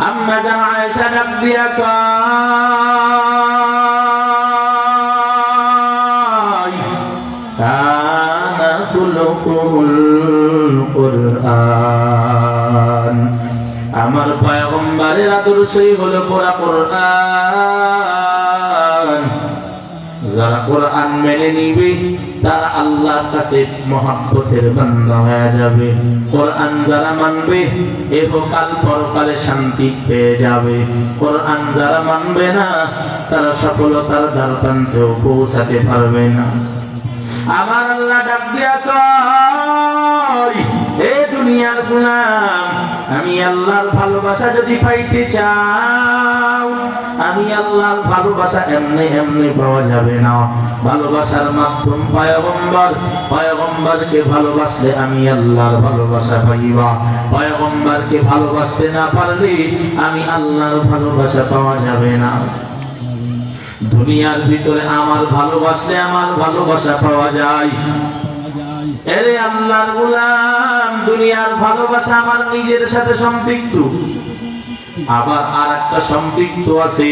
আম্মা জান আয়েশা ডাক দিয়া কয় কানা খুলুকুল কুরআন, আমার পয়গম্বরের আদর্শই হলো পড়া কোরআন। যারা কোরআন মেনে নিবে তারা আল্লাহর কাছে মহব্বতের বান্দা হয়ে যাবে। কোরআন যারা মানবে ইহকাল পরকালে শান্তি পেয়ে যাবে। কোরআন যারা মানবে না তারা সফলতার দ্বারপ্রান্তেও পৌঁছাতে পারবে না। আমার আল্লাহ ডাক দিয়া কয়, হে দুনিয়ার গোলাম, আমি আল্লাহর ভালোবাসা যদি পাইতে চাও, আমি আল্লাহর ভালোবাসা এমনি এমনি পাওয়া যাবে না। ভালোবাসার মাধ্যম পয়গম্বর, পয়গম্বরকে ভালোবাসলে আমি আল্লাহর ভালোবাসা পাইবা। পয়গম্বরকে ভালোবাসতে না পারলে আমি আল্লাহর ভালোবাসা পাওয়া যাবে না। দুনিয়ার ভিতরে আমার ভালোবাসলে আমার ভালোবাসা পাওয়া যায়। এরে আল্লাহর গোলাম, দুনিয়ার ভালোবাসা আমার নিজের সাথে সম্পৃক্ত, আবার আর একটা সম্পৃক্ত আছে।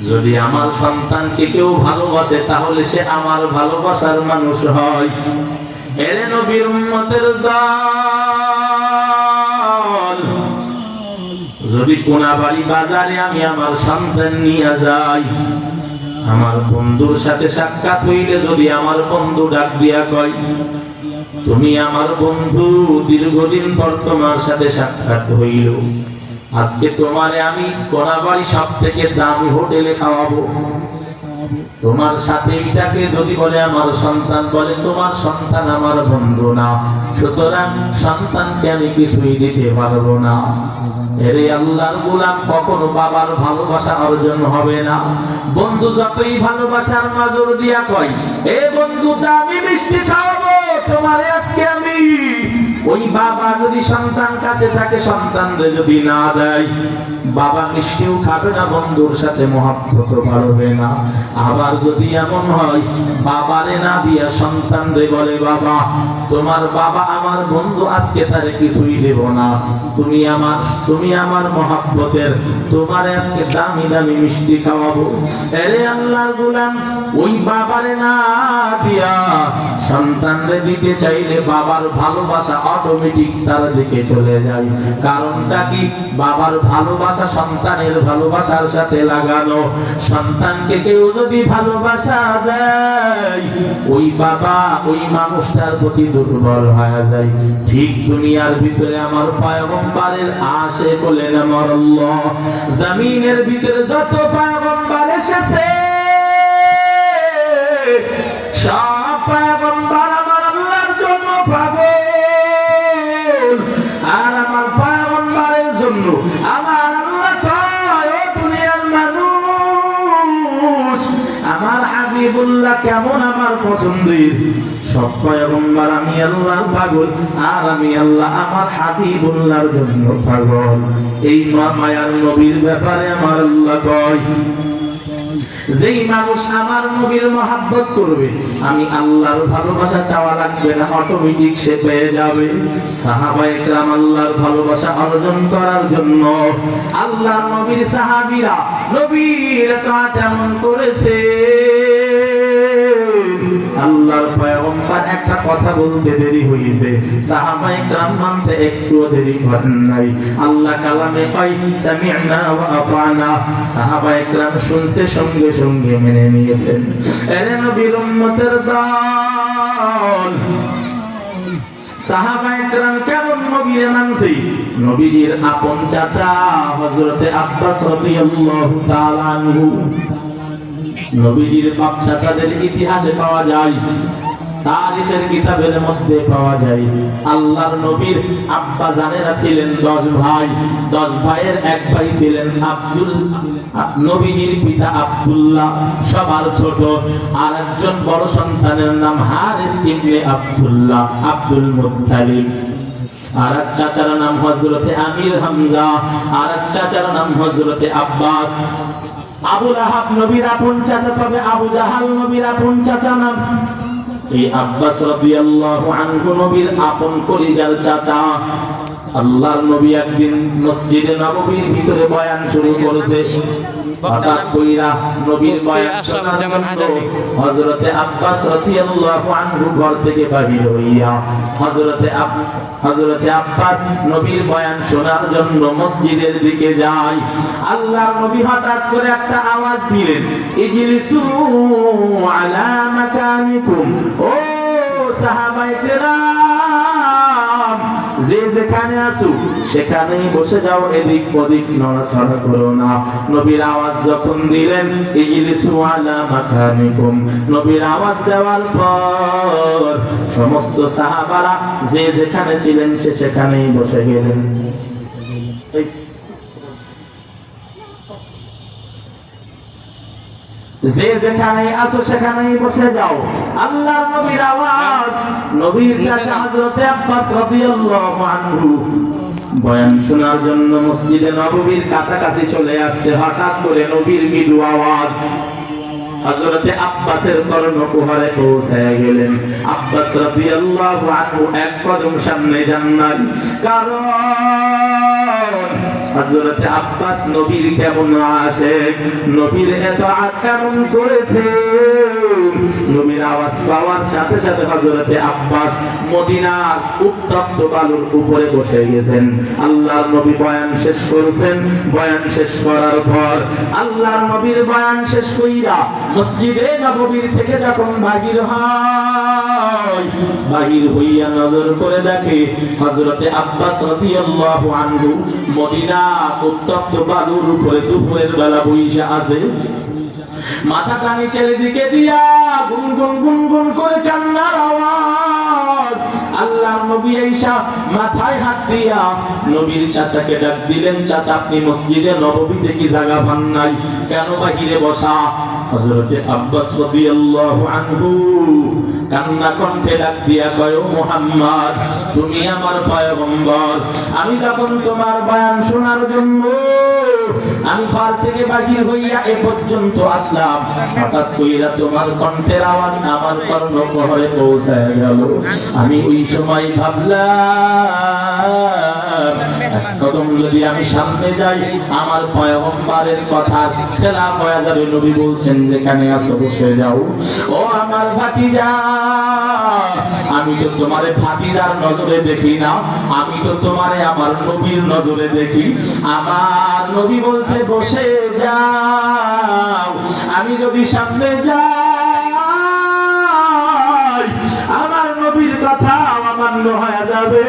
যদি আমার সন্তানকে কেউ ভালোবাসে তাহলে সে আমার ভালোবাসার মানুষ হয়। এরে নবীর উম্মতের দল, যদি কোনাবাড়ি বাজারে আমি আমার সন্তান নিয়ে যাই, আমার বন্ধুর সাথে সাক্ষাৎ হইলে যদি আমার বন্ধু ডাক দিয়া কয়, তুমি আমার বন্ধু, দীর্ঘদিন পর তোমার সাথে সাক্ষাৎ হইল, আজকে তোমারে আমি কোনাবাড়ি সব থেকে দামি হোটেলে খাওয়াবো, তোমার সাথে এটাকে যদি বলে আমার সন্তান, বলে তোমার সন্তান আমার বন্ধু না, সুতরাং সন্তানকে আমি কিছুই দিতে পারবো না। এরে আল্লাহর গোলাম, কখনো বাবার ভালোবাসা অর্জন হবে না। বন্ধু যতই ভালোবাসার নজর দিয়া কয়, এ বন্ধু আমি মিষ্টি খাওয়াবো তোমারে আজকে আমি, ওই বাবা যদি সন্তান কাছে থাকে, সন্তানরে যদি না দেয়, বাবা মিষ্টিও খাবে না, বন্ধুর সাথে মহব্বত বাড়বে না। আবার যদি এমন হয় বাবারে না দিয়া সন্তানরে বলে, বাবা তোমার বাবা আমার বন্ধু, আজকে তারে কিছুই দেব না, তুমি আমার মহব্বতের, তোমারে আজকে দামি দামি মিষ্টি খাওয়াবো। এরে আল্লাহর গোলাম, ওই বাবারে না দিয়া সন্তানরে দিতে চাইলে বাবার ভালোবাসা অটোমেটিক তার দিকে চলে যায়। কারণটা কি? বাবার ভালোবাসা সন্তানের ভালোবাসার সাথে লাগানো। সন্তানকে কেউ যদি ভালোবাসা দেয়, ওই বাবা ওই মানুষটার প্রতি দুর্বল হয়ে যায়। ঠিক দুনিয়ার ভিতরে আমার পয়গম্বরের আশে বলেন আমার আল্লাহ, জমিনের ভিতরে যত পয়গম্বর এসেছে সব পয়গম্বর আমার আল্লাহর জন্য পাগল, আর আমার পয়গম্বরের জন্য আমার আল্লাহ কয়, ও দুনিয়ার মানুষ, আমার হাবিবুল্লাহ কেমন আমার পছন্দের, সব পয়গম্বর আমি আল্লাহর পাগল, আর আমি আল্লাহ আমার হাবিবুল্লাহর জন্য পাগল। এই মায়ার নবীর ব্যাপারে আমার আল্লাহ কয়, যেই মানুষ আমার নবীর মহব্বত করবে, আমি আল্লাহর ভালোবাসা চাওয়া লাগবে না, অটোমেটিক সে পেয়ে যাবে। সাহাবায়ে কেরাম আল্লাহর ভালোবাসা অর্জন করার জন্য আল্লাহর নবীর সাহাবীরা নবীর কাজ এমন করেছে, আল্লাহর পয়গম্বর একটা কথা বলতে দেরি হইছে, সাহাবায়ে কেরাম মানতে একটু দেরি করেন নাই। আল্লাহ কালামে কয় সামি'না ওয়া আতা'না, সাহাবায়ে কেরাম শুনতে সঙ্গে সঙ্গে মেনে নিয়েছেন। এরে নবীর উম্মতের দল, সাহাবায়ে কেরাম কেমন নবীর মানছে? নবীর আপন চাচা হযরতে আব্বাস রাদিয়াল্লাহু তাআলা আনহু, নবীজির বাপ চাচাদের ইতিহাসে পাওয়া যায়, তারিখের কিতাবের মধ্যে পাওয়া যায়। আল্লাহর নবীর আব্বা জানেরা ছিলেন 10 ভাই, 10 ভাইয়ের এক ভাই ছিলেন নবীজির পিতা আব্দুল্লাহ সবার ছোট, আর একজন বড় সন্তানের নাম হারিস ইবনে আব্দুল্লাহ, আব্দুল মুত্তালিব। আর এক চাচার নাম হযরতে আমির হামজা, আর এক চাচার নাম হযরতে আব্বাস। আবু লাহাব নবীর আপন চাচা, তবে আবু জাহাল নবীর আপন চাচা না। এই আব্বাস রাদিয়াল্লাহু আনহু নবীর আপন কলিজার চাচা। আল্লাহর নবী একদিন মসজিদে নববীর ভিতরে বয়ান শুরু করেছে। হঠাৎ কইরা নবীর বয়ান শোনার জন্য হযরতে আব্বাস রাদিয়াল্লাহু আনহু ঘর থেকে বাহির হইয়া হযরতে আব্বাস নবীর বয়ান শোনার জন্য মসজিদের দিকে যায়। আল্লাহর নবী হঠাৎ করে একটা আওয়াজ দিলেন, ইজলিসু আলা মাকানিকুম, ও সাহাবায়ে কেরাম, যে যেখানে আসো সেখানেই বসে যাও, এদিক ওদিক নড়াচড়া করো না। নবীর আওয়াজ যখন দিলেন ইজলিসু আলা মাকানিকুম, নবীর আওয়াজ দেওয়ার পর সমস্ত সাহাবারা যে যেখানে ছিলেন সে সেখানেই বসে গেলেন। যে যেখানে আসো সেখানেই বসে যাও। আল্লাহর নবীর আওয়াজ, নবীর চাচা হযরতে আব্বাস রাদিয়াল্লাহু আনহু বয়ান শোনার জন্য মসজিদে নববীর কাছাকাছি চলে আসছে। হঠাৎ করে নবীর মৃদু আওয়াজ হযরতে আব্বাসের কর্ণকুহরে পৌঁছে গেলেন। আব্বাস রাদিয়াল্লাহু আনহু এক কদম সামনে যান না, কারণ হযরতে আব্বাস নবীর কেমন আশিক, নবীর ইতাআত কেমন করেছে। নবীর আওয়াজ পাওয়ার সাথে সাথে হযরতে আব্বাস মদিনার উত্তপ্ত বালুর উপরে বসে গেছেন। আল্লাহর নবী বয়ান শেষ করেছেন। বয়ান শেষ করার পর আল্লাহর নবীর বয়ান শেষ কইরা মসজিদে নববীর থেকে যখন বাহির হইয়া নজর করে দেখে হযরতে আব্বাস রাদিয়াল্লাহু আনহু মদিনা উত্তপ্ত বালুর উপরে দুপুরের বেলা বইসা আছে। মাথাটা নিচের দিকে দিয়া গুনগুন গুনগুন করে কান্নার আওয়াজ। আল্লাহর নবী আয়েশা মাথায় হাত দিয়া নবীর চাচাকে ডাক দিলেন, চাচা আপনি মসজিদে নববীতে কি জায়গা পান নাই, কেন বাহিরে বসা? হযরতে আব্বাস রাদিয়াল্লাহু আনহু কান্না কণ্ঠে ডাক দিয়া কয়, ও মুহাম্মদ, তুমি আমার পয়গম্বর, আমি যখন তোমার বয়ান শোনার জন্য আমি ঘর থেকে বাহির হইয়া এ পর্যন্ত আসলাম, হঠাৎ কইরা তোমার কণ্ঠের আওয়াজ আমার কর্ণকুহরে পৌঁছায় গেল। আমি ওই সময় ভাবলাম কদম যদি আমি সামনে যাই আমার পয়গম্বরের কথা খেলাফ হয়ে যাবে। নবী বলছেন যেখানে আসো বসে যাও। ও আমার ভাতিজা, আমি তো তোমারে ভাতিজার নজরে দেখি না, আমি তো তোমারে আমার নবীর নজরে দেখি। আমার নবী বলছে বসে যাও। আমি যদি সামনে যাই আমার নবীর কথা অমান্য হয়ে যাবে।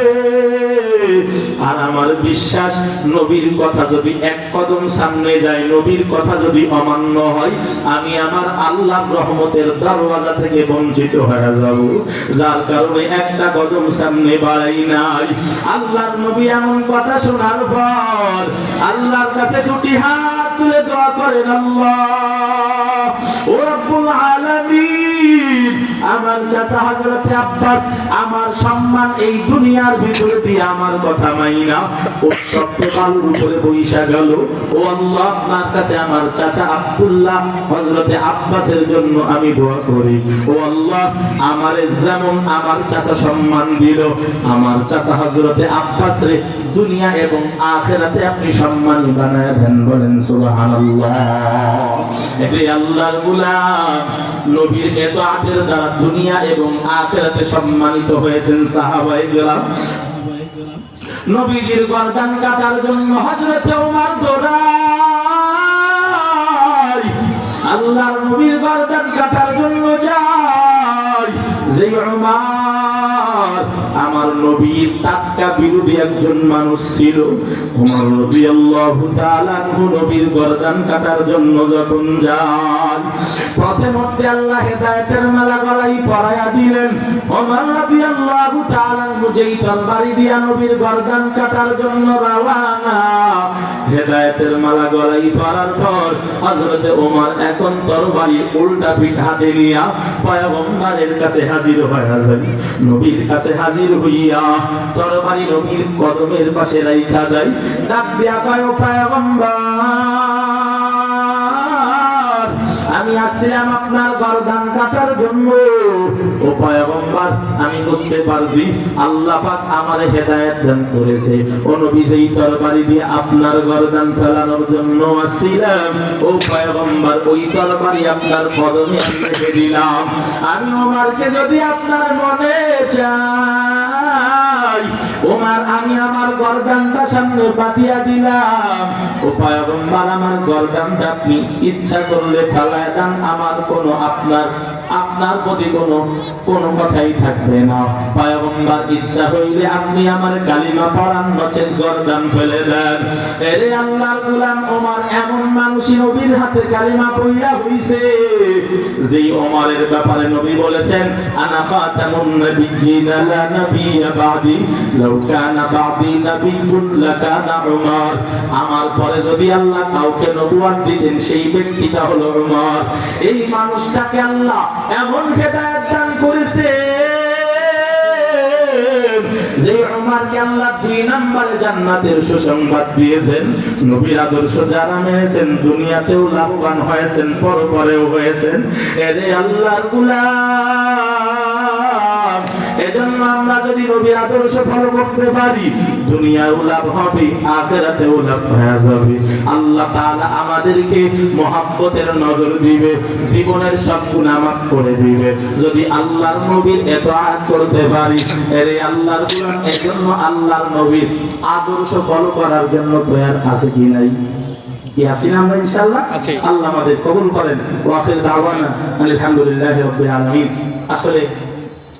আর আমার বিশ্বাস নবীর কথা যদি এক কদম সামনে যায়, নবীর কথা যদি অমান্য হয়, আমি আমার আল্লাহর রহমতের দরওয়াজা থেকে বঞ্চিত হয়ে যাব। যার কারণে একটা কদম সামনে বাড়াই নাই। আল্লাহর নবী এমন কথা শোনার পর আল্লাহর কাছে দুটি হাত তুলে দোয়া করেন, আল্লাহ ও রব্বুল আলামিন, আমার চাচা হযরতে আব্বাস আমার সম্মান এই দুনিয়ার ভিতরে দিয়ে আমার কথা মাইনা উত্তপ্ত বালুর উপরে বইসা গেল। ও আল্লাহ, আপনার কাছে আমার চাচা আব্দুল্লাহ হযরতে আব্বাসের জন্য আমি দোয়া করি। ও আল্লাহ, আমারে যেমন আমার চাচা সম্মান দিল, আমার চাচা হযরতে আব্বাস রে দুনিয়া এবং আখিরাতে আপনি সম্মানী বানায় দেন। বলেন সুবহানাল্লাহ। এটাই আল্লাহর গোলাম নবীর ইতাআতের দ্বারা দুনিয়া এবং আখিরাতে সম্মানিত হয়েছেন সাহাবায়ে কেরাম। নবীজির গর্দান কাটার জন্য হযরতে ওমর দৌড়ায়, আল্লাহর নবীর গর্দান কাটার জন্য যায়। যে ওমর আমার নবীর টাটকা বিরোধী একজন মানুষ ছিল, ওমর রাদিয়াল্লাহু তাআলা নবীর গর্দান কাটার জন্য যখন যান, প্রথমে আল্লাহ হেদায়েতের মালা গলায় পরায়া দিলেন। ওমর রাদিয়াল্লাহু তাআলা যেই তরবারি দিয়া নবীর গর্দান কাটার জন্য রওনা, হেদায়েতের মালা গলায় পরার পর হযরতে ওমর এখন তরবারি উল্টা পিঠ হাতে নিয়া পয়গম্বরের কাছে হাজির হয়ে যায়। নবীর কাছে হাজির হইয়া তরবারি নবীর কদমের পাশে রাইখা দেয়। ডাক দিয়া কয়, পয়গম্বর, আমি যাচ্ছিলাম আপনার গর্দান কাটার জন্য। ও পয়গম্বর, আমি বুঝতে পারছি আল্লাহ পাক আমারে হেদায়েত দান করেছে। ও নবী, যেই তরবারি দিয়ে আপনার গর্দান ফেলানোর জন্য আসছিলাম, ও পয়গম্বর, ওই তরবারি আপনার কদমে আমি রেখে দিলাম। আমি ওমরকে যদি আপনার মনে চাই, ওমর, আমি আমার গর্দানটা সামনে পাঠিয়ে দিলাম। ও পয়গম্বর, আমার গর্দানটা আপনি ইচ্ছা করলে ফেলায় দেন, আমার কোনো আপনার প্রতি কোনো কথাই থাকবে না। পয়গম্বর, ইচ্ছা হইলে আপনি আমার কালিমা পড়ান, নচেত গর্দান ফেলে দেন। এরে আল্লাহর গোলাম ওমর এমন মানুষই নবীর হাতে কালিমা পড়িয়া হইছে, যেই ওমরের ব্যাপারে নবী বলেছেন, আনা খাতামুন নাবিয়্যিনা লা নাবিয়্যা বাদি, লাউ কানা বাদি নাবিয়্যুন লাকানা উমর। আমার পরে যদি আল্লাহ কাউকে নবুয়ত দিতেন, সেই ব্যক্তিটা হলো উমর। এই মানুষটাকে আল্লাহ এমন হেদায়েত দান করেছে যে উমরকে আল্লাহ 2 নম্বরে জান্নাতের সুসংবাদ দিয়েছেন। নবীর আদর্শ যারা মেনেছেন, দুনিয়াতেও লাভবান হয়েছেন, পরপরেও হয়েছেন। এরে আল্লাহর গোলাম, এজন্য আমরা যদি নবীর আদর্শ ফলো করতে পারি, দুনিয়ায়ও লাভ হবে, আখিরাতেও লাভ হয়ে যাবে। আল্লাহ তাআলা আমাদেরকে মহব্বতের নজর দিবে, জীবনের সব গুনাহ মাফ করে দিবে যদি আল্লাহর নবীর ইতাআত করতে পারি। এরে আল্লাহর গোলাম, এজন্য আল্লাহর নবীর আদর্শ ফলো করার জন্য তৈয়ার আছে কি নাই? কি আছি না আমরা? ইনশাআল্লাহ আল্লাহ আমাদের কবুল করেন। ওয়া আখির দাওয়ানা আলহামদুলিল্লাহি রাব্বিল আলামিন। আসলে